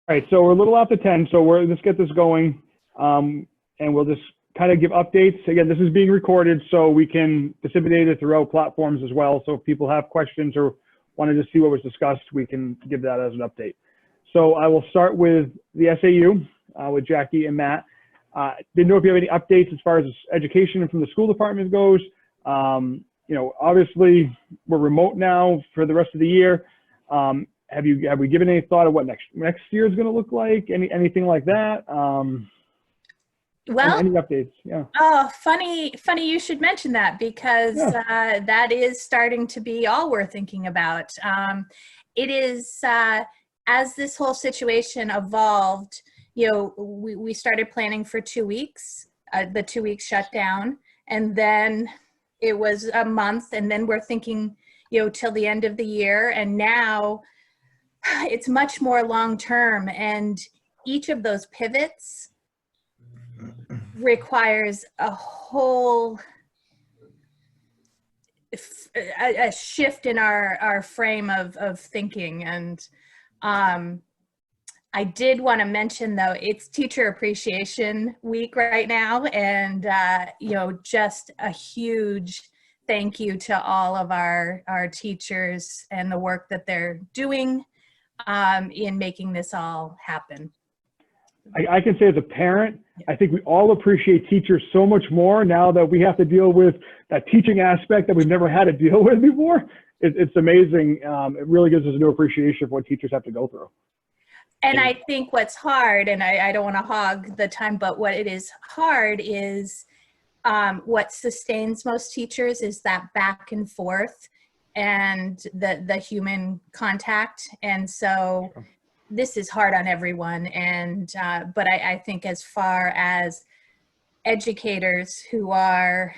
All right, so we're a little after 10, so let's get this going, and we'll just kind of give updates. Again, this is being recorded, so we can disseminate it throughout platforms as well. So if people have questions or wanted to see what was discussed, we can give that as an update. So I will start with the SAU with Jackie and Matt. Didn't know if you have any updates as far as education from the school department goes. You know, obviously we're remote now for the rest of the year. Have we given any thought of what next year is going to look like? Anything like that? Well, any updates? Yeah. Oh, funny you should mention that, because that is starting to be all we're thinking about. It is, as this whole situation evolved, you know, we started planning for 2 weeks, the 2 weeks shutdown, and then it was a month, and then we're thinking, you know, till the end of the year, and now it's much more long-term, and each of those pivots requires a whole a shift in our frame of thinking. And I did want to mention, though, it's Teacher Appreciation Week right now, and you know, just a huge thank you to all of our teachers and the work that they're doing in making this all happen. I can say as a parent, I think we all appreciate teachers so much more now that we have to deal with that teaching aspect that we've never had to deal with before. It's amazing. It really gives us a new appreciation of what teachers have to go through. And I think what's hard, and I don't want to hog the time, but what it is hard is what sustains most teachers is that back and forth and the human contact. And so this is hard on everyone. And but I think as far as educators who are,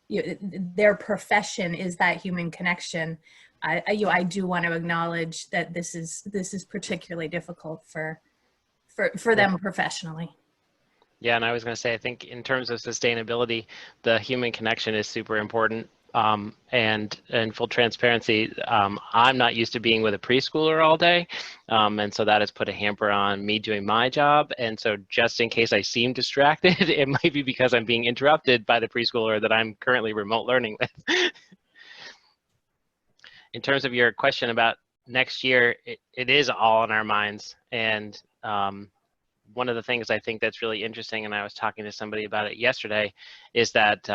their profession is that human connection, I do want to acknowledge that this is particularly difficult for them professionally. Yeah, and I was going to say, I think in terms of sustainability, the human connection is super important. And full transparency, I'm not used to being with a preschooler all day. And so that has put a hamper on me doing my job. And so just in case I seem distracted, it might be because I'm being interrupted by the preschooler that I'm currently remote learning with. In terms of your question about next year, it is all on our minds. And one of the things I think that's really interesting, and I was talking to somebody about it yesterday, is that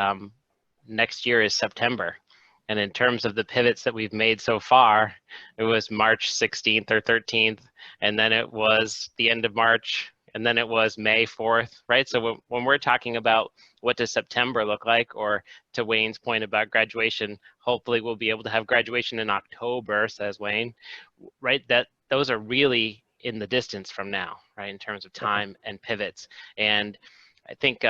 next year is September. And in terms of the pivots that we've made so far, it was March 16th or 13th, and then it was the end of March, and then it was May 4th, right? So when we're talking about what does September look like, or to Wayne's point about graduation, hopefully we'll be able to have graduation in October, says Wayne, right? That those are really in the distance from now, right? In terms of time and pivots. And I think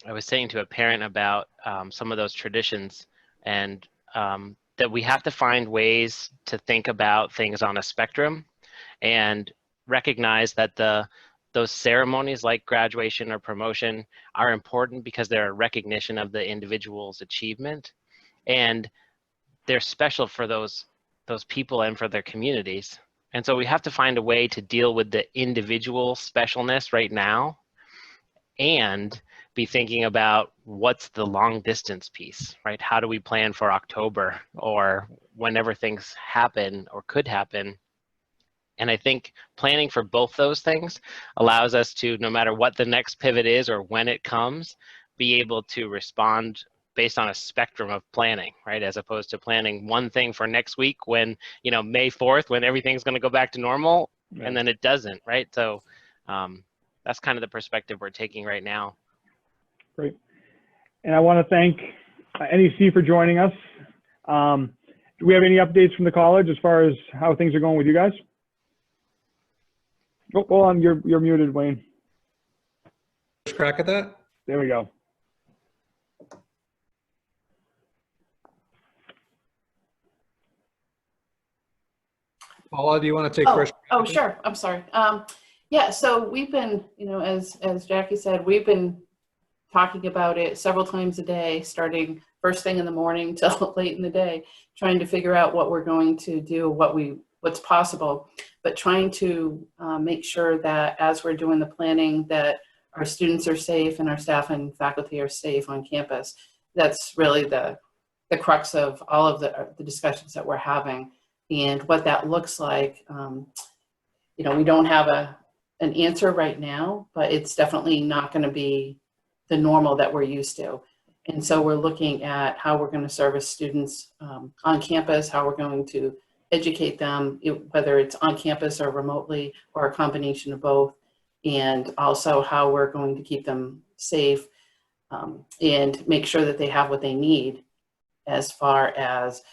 I was saying to a parent about some of those traditions, and that we have to find ways to think about things on a spectrum and recognize that those ceremonies like graduation or promotion are important because they're a recognition of the individual's achievement, and they're special for those people and for their communities. And so we have to find a way to deal with the individual specialness right now and be thinking about what's the long distance piece, right? How do we plan for October or whenever things happen or could happen? And I think planning for both those things allows us to, no matter what the next pivot is or when it comes, be able to respond based on a spectrum of planning, right? As opposed to planning one thing for next week when, you know, May 4th, when everything's going to go back to normal, and then it doesn't, right? So that's kind of the perspective we're taking right now. Great. And I want to thank NEC for joining us. Do we have any updates from the college as far as how things are going with you guys? Oh, hold on, you're muted, Wayne. First crack at that? There we go. Paula, do you want to take first? Oh, sure. I'm sorry. Yeah, so we've been, you know, as Jackie said, we've been talking about it several times a day, starting first thing in the morning till late in the day, trying to figure out what we're going to do, what what's possible, but trying to make sure that as we're doing the planning, that our students are safe and our staff and faculty are safe on campus. That's really the crux of all of the discussions that we're having. And what that looks like, you know, we don't have an answer right now, but it's definitely not going to be the normal that we're used to. And so we're looking at how we're going to service students on campus, how we're going to educate them, whether it's on campus or remotely or a combination of both, and also how we're going to keep them safe and make sure that they have what they need as far as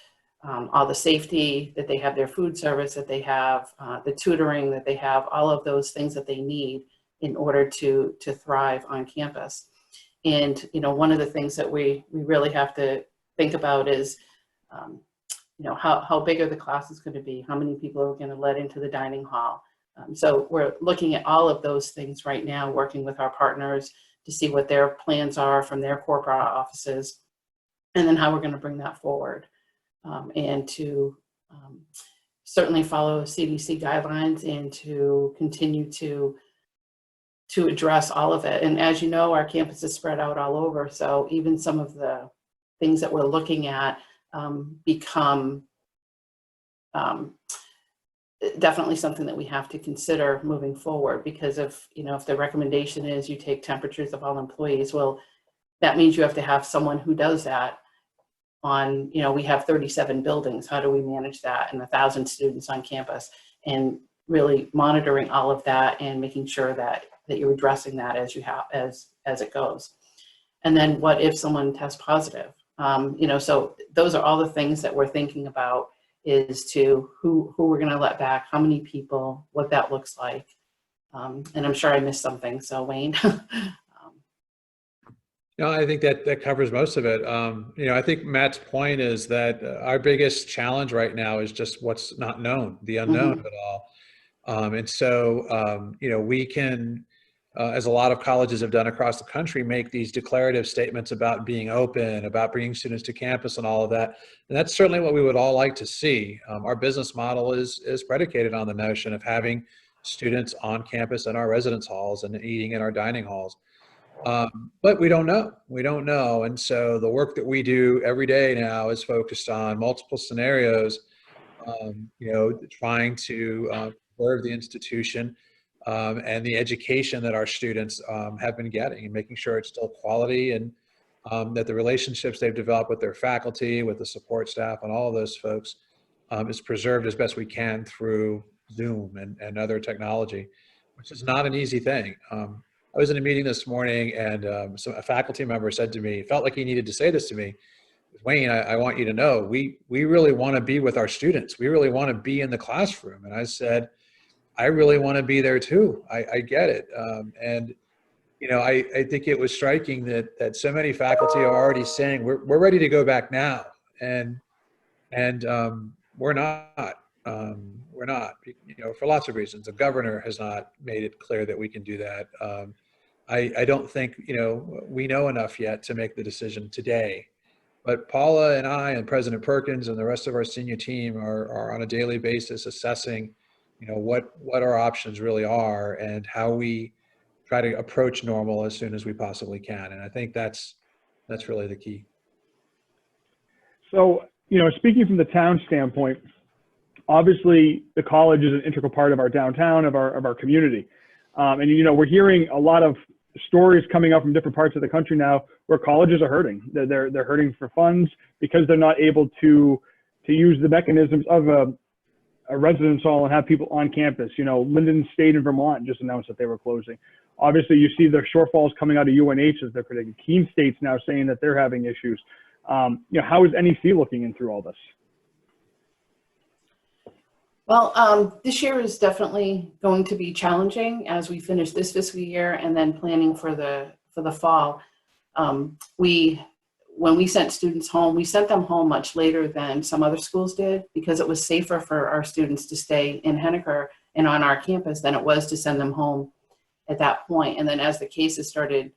all the safety, that they have their food service, that they have the tutoring, that they have all of those things that they need in order to thrive on campus. And, you know, one of the things that we really have to think about is, you know, how big are the classes going to be? How many people are going to let into the dining hall? So we're looking at all of those things right now, working with our partners to see what their plans are from their corporate offices, and then how we're going to bring that forward. And to certainly follow CDC guidelines and to continue to address all of it. And as you know, our campus is spread out all over. So even some of the things that we're looking at become definitely something that we have to consider moving forward, because if the recommendation is you take temperatures of all employees, well, that means you have to have someone who does that on, we have 37 buildings. How do we manage that? And 1,000 students on campus, and really monitoring all of that and making sure that you're addressing that as it goes. And then what if someone tests positive? So those are all the things that we're thinking about, is to who we're going to let back, how many people, what that looks like. And I'm sure I missed something. So Wayne. No, I think that covers most of it. I think Matt's point is that our biggest challenge right now is just what's not known, the unknown of it all. And so, we can, as a lot of colleges have done across the country, make these declarative statements about being open, about bringing students to campus and all of that. And that's certainly what we would all like to see. Our business model is predicated on the notion of having students on campus in our residence halls and eating in our dining halls. But we don't know. And so the work that we do every day now is focused on multiple scenarios, trying to preserve the institution and the education that our students have been getting, and making sure it's still quality, and that the relationships they've developed with their faculty, with the support staff, and all of those folks is preserved as best we can through Zoom and other technology, which is not an easy thing. I was in a meeting this morning, and a faculty member said to me, felt like he needed to say this to me, Wayne, I want you to know, we really want to be with our students. We really want to be in the classroom. And I said, I really want to be there too. I get it. I think it was striking that so many faculty are already saying, we're ready to go back now. And we're not. We're not, for lots of reasons. The governor has not made it clear that we can do that. I don't think, we know enough yet to make the decision today. But Paula and I and President Perkins and the rest of our senior team are on a daily basis assessing, what our options really are and how we try to approach normal as soon as we possibly can. And I think that's really the key. So, speaking from the town standpoint, obviously the college is an integral part of our downtown, of our community. And we're hearing a lot of stories coming up from different parts of the country now where colleges are hurting. They're hurting for funds because they're not able to use the mechanisms of a residence hall and have people on campus. Linden State in Vermont just announced that they were closing. Obviously, you see the shortfalls coming out of UNH as they're predicting. Keene State's now saying that they're having issues. How is NEC looking in through all this? Well, this year is definitely going to be challenging as we finish this fiscal year and then planning for the fall. When we sent students home, we sent them home much later than some other schools did, because it was safer for our students to stay in Henniker and on our campus than it was to send them home at that point. And then as the cases started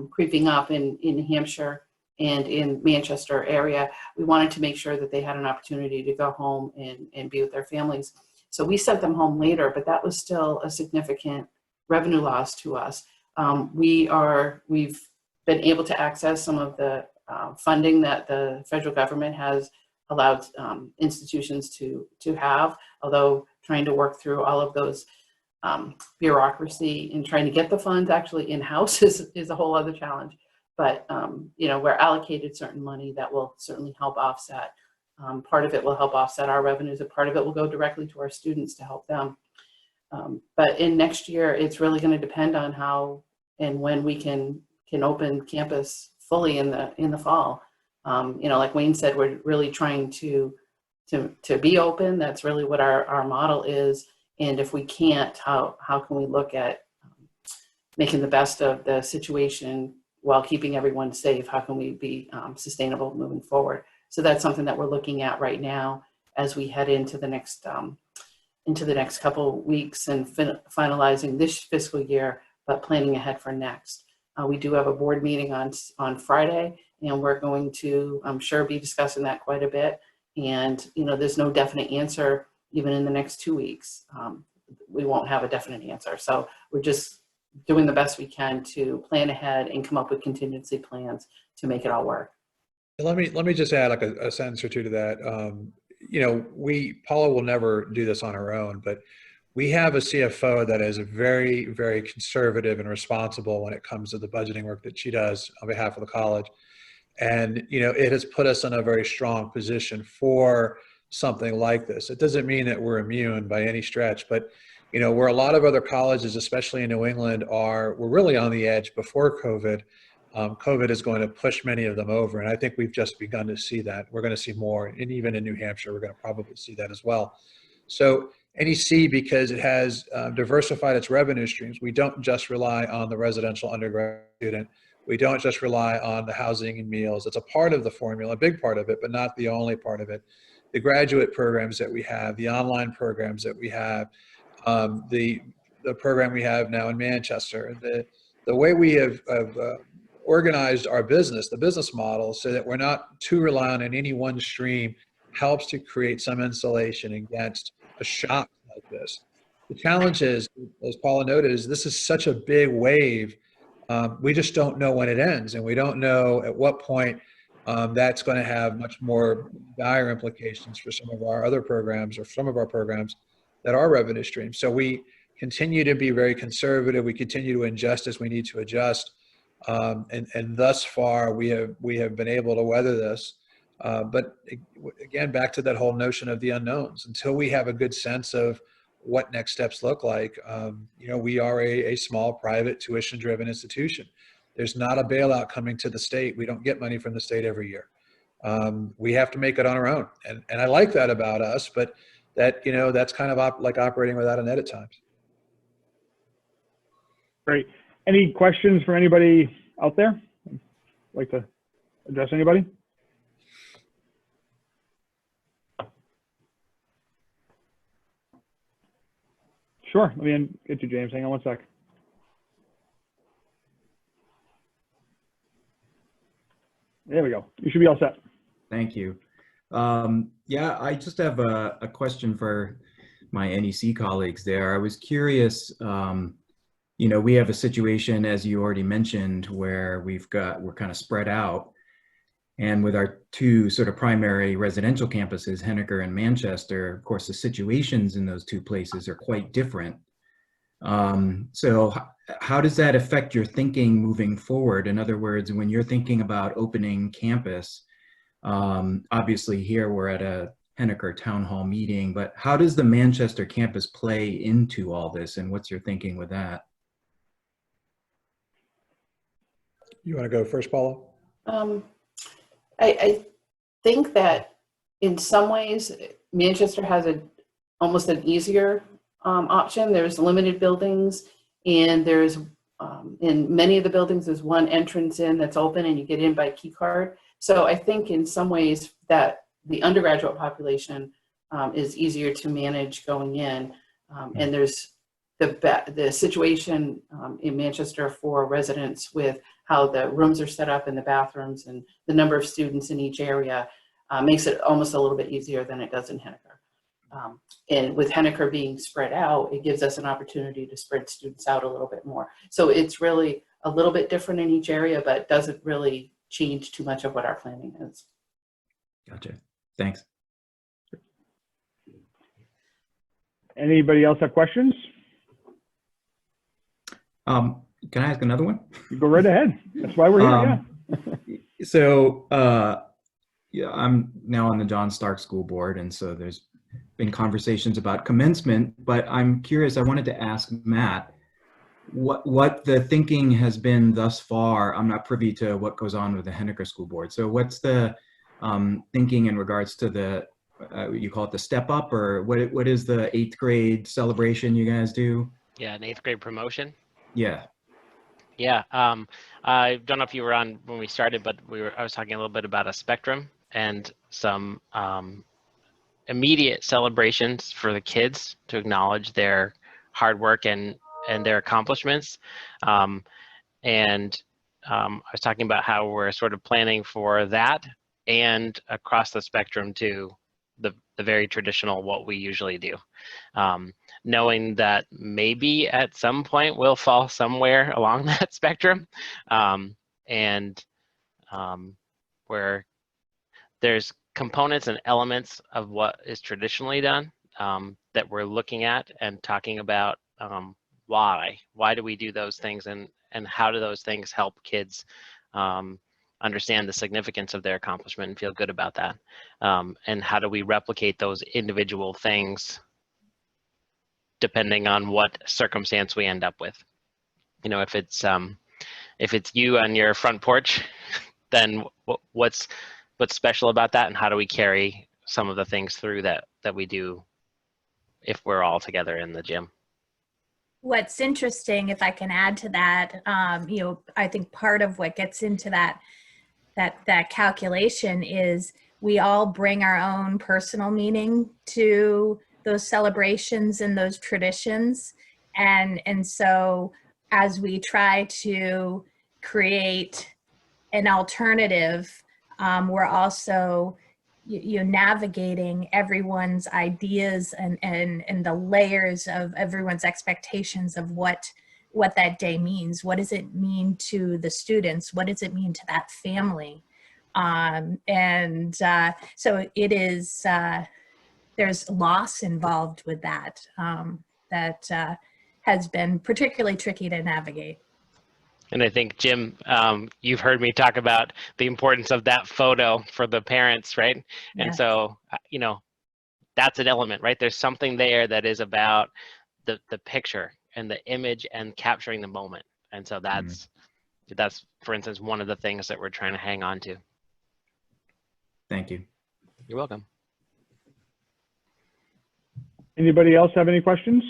creeping up in New Hampshire and in Manchester area, we wanted to make sure that they had an opportunity to go home and be with their families. So we sent them home later, but that was still a significant revenue loss to us. We've been able to access some of the funding that the federal government has allowed institutions to have, although trying to work through all of those bureaucracy and trying to get the funds actually in-house is a whole other challenge. But we're allocated certain money that will certainly help offset. Part of it will help offset our revenues, and part of it will go directly to our students to help them. But in next year, it's really going to depend on how and when we can open campus fully in the fall. Like Wayne said, we're really trying to be open. That's really what our model is. And if we can't, how can we look at making the best of the situation while keeping everyone safe? How can we be sustainable moving forward? So that's something that we're looking at right now as we head into the next couple weeks and finalizing this fiscal year, but planning ahead for next. We do have a board meeting on Friday, and we're going to, I'm sure, be discussing that quite a bit. And there's no definite answer even in the next 2 weeks. We won't have a definite answer. So we're just doing the best we can to plan ahead and come up with contingency plans to make it all work. Let me just add like a sentence or two to that. Paula will never do this on her own, but we have a CFO that is very, very conservative and responsible when it comes to the budgeting work that she does on behalf of the college. And, it has put us in a very strong position for something like this. It doesn't mean that we're immune by any stretch, but, where a lot of other colleges, especially in New England, we're really on the edge before COVID. COVID is going to push many of them over. And I think we've just begun to see that. We're going to see more. And even in New Hampshire, we're going to probably see that as well. So NEC, because it has diversified its revenue streams, we don't just rely on the residential undergrad student. We don't just rely on the housing and meals. It's a part of the formula, a big part of it, but not the only part of it. The graduate programs that we have, the online programs that we have, the program we have now in Manchester, the way we have organized our business, the business model, so that we're not too reliant on any one stream, helps to create some insulation against a shock like this. The challenge is, as Paula noted, is this is such a big wave. We just don't know when it ends, and we don't know at what point that's going to have much more dire implications for some of our other programs or some of our programs that are revenue streams. So we continue to be very conservative. We continue to adjust as we need to adjust. And thus far, we have been able to weather this. But again, back to that whole notion of the unknowns. Until we have a good sense of what next steps look like, we are a small, private, tuition-driven institution. There's not a bailout coming to the state. We don't get money from the state every year. We have to make it on our own. And I like that about us, but that's kind of like operating without a net at times. Great. Any questions from anybody out there? Like to address anybody? Sure. Let me get you, James. Hang on one sec. There we go. You should be all set. Thank you. Yeah, I just have a question for my NEC colleagues there. I was curious, we have a situation, as you already mentioned, where we're kind of spread out. And with our two sort of primary residential campuses, Henniker and Manchester, of course, the situations in those two places are quite different. So how does that affect your thinking moving forward? In other words, when you're thinking about opening campus, obviously here we're at a Henniker town hall meeting, but how does the Manchester campus play into all this, and what's your thinking with that? You want to go first, Paula? I think that in some ways, Manchester has almost an easier option. There's limited buildings, and there's in many of the buildings, there's one entrance in that's open and you get in by key card. So I think in some ways that the undergraduate population is easier to manage going in. And there's the situation in Manchester for residents with how the rooms are set up in the bathrooms and the number of students in each area makes it almost a little bit easier than it does in Henniker. And with Henniker being spread out, it gives us an opportunity to spread students out a little bit more. So it's really a little bit different in each area, but doesn't really change too much of what our planning is. Gotcha. Thanks. Anybody else have questions? Can I ask another one? You go right ahead. That's why we're here. Yeah. So, yeah, I'm now on the John Stark School Board, and so there's been conversations about commencement, but I'm curious, I wanted to ask Matt, what the thinking has been thus far. I'm not privy to what goes on with the Henniker School Board. So what's the thinking in regards to the, you call it the step up, or what is the 8th grade celebration you guys do? Yeah, an 8th grade promotion. Yeah. Yeah, I don't know if you were on when we started, but I was talking a little bit about a spectrum and some immediate celebrations for the kids to acknowledge their hard work and their accomplishments. I was talking about how we're sort of planning for that and across the spectrum to the very traditional what we usually do. Knowing that maybe at some point we'll fall somewhere along that spectrum, where there's components and elements of what is traditionally done that we're looking at and talking about why do we do those things, and how do those things help kids understand the significance of their accomplishment and feel good about that, and how do we replicate those individual things depending on what circumstance we end up with. You know, if it's you on your front porch, then what's special about that, and how do we carry some of the things through that we do if we're all together in the gym. What's interesting, if I can add to that, you know, I think part of what gets into that calculation is we all bring our own personal meaning to those celebrations and those traditions. And so as we try to create an alternative, we're also navigating everyone's ideas and the layers of everyone's expectations of what that day means. What does it mean to the students? What does it mean to that family? So it is, there's loss involved with that, that has been particularly tricky to navigate. And I think, Jim, you've heard me talk about the importance of that photo for the parents, right? Yes. And so, you know, that's an element, right? There's something there that is about the picture and the image and capturing the moment. And so that's, for instance, one of the things that we're trying to hang on to. Thank you. You're welcome. Anybody else have any questions?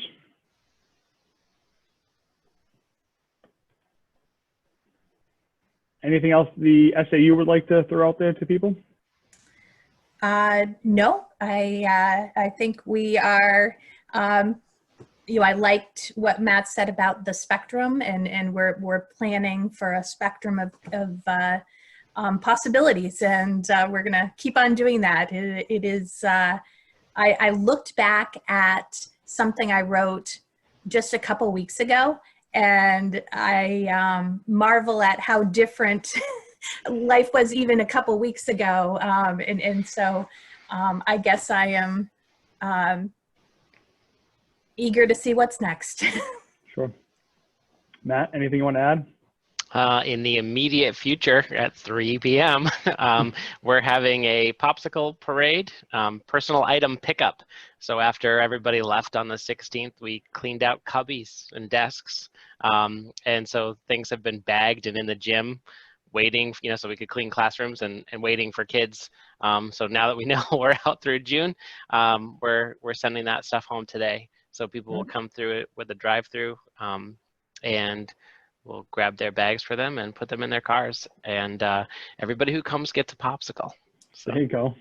Anything else the SAU would like to throw out there to people? No, I think we are, you know, I liked what Matt said about the spectrum, and we're planning for a spectrum of possibilities, and we're gonna keep on doing that. It is, I looked back at something I wrote just a couple weeks ago, and I marvel at how different life was even a couple weeks ago. And so I guess I am eager to see what's next. Sure. Matt, anything you want to add? In the immediate future at 3 p.m., we're having a popsicle parade, personal item pickup. So after everybody left on the 16th, we cleaned out cubbies and desks. And so things have been bagged and in the gym waiting, you know, so we could clean classrooms and waiting for kids. So now that we know we're out through June, we're sending that stuff home today. So people will come through it with a drive-through, and we'll grab their bags for them and put them in their cars. And everybody who comes gets a popsicle. So. There you go.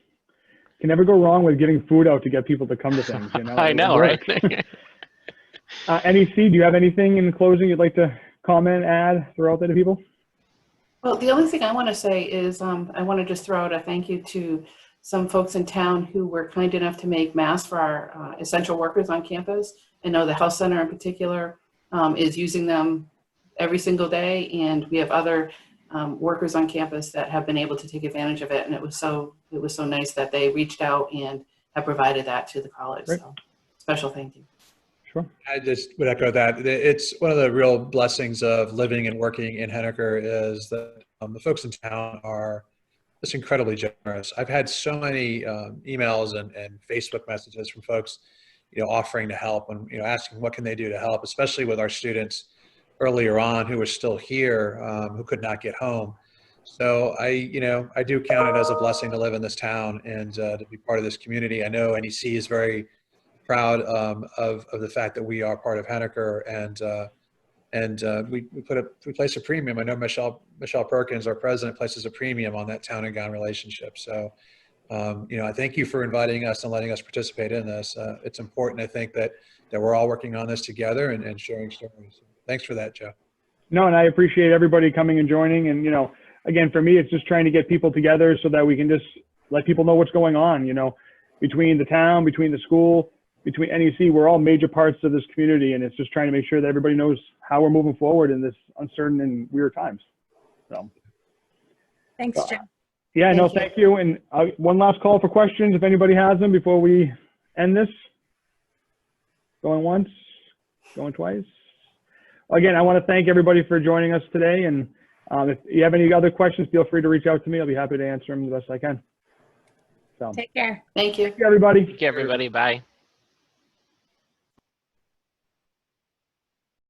Can never go wrong with getting food out to get people to come to things, you know? I know, right? NEC, do you have anything in closing you'd like to comment, add, throw out there to people? Well, the only thing I want to say is I want to just throw out a thank you to some folks in town who were kind enough to make masks for our essential workers on campus. I know the health center in particular is using them every single day, and we have other workers on campus that have been able to take advantage of it. And it was so nice that they reached out and have provided that to the college. Great. So special thank you. Sure. I just would echo that. It's one of the real blessings of living and working in Henniker is that the folks in town are just incredibly generous. I've had so many emails and Facebook messages from folks, offering to help and, asking what can they do to help, especially with our students earlier on who were still here, who could not get home. So I do count it as a blessing to live in this town and to be part of this community. I know NEC is very proud of the fact that we are part of Henniker, and we place a premium. I know Michelle Perkins, our president, places a premium on that town and gown relationship. So, I thank you for inviting us and letting us participate in this. It's important, I think, that we're all working on this together and sharing stories. Thanks for that, Joe. No, and I appreciate everybody coming and joining. And, again, for me, it's just trying to get people together so that we can just let people know what's going on, between the town, between the school, between NEC. We're all major parts of this community, and it's just trying to make sure that everybody knows how we're moving forward in this uncertain and weird times. So, Thanks, Joe. yeah, thank you. And one last call for questions, if anybody has them before we end this. Going once, going twice. Again, I want to thank everybody for joining us today. And if you have any other questions, feel free to reach out to me. I'll be happy to answer them the best I can. So, Take care. Thank you. thank you, everybody. Thank you, everybody. Bye.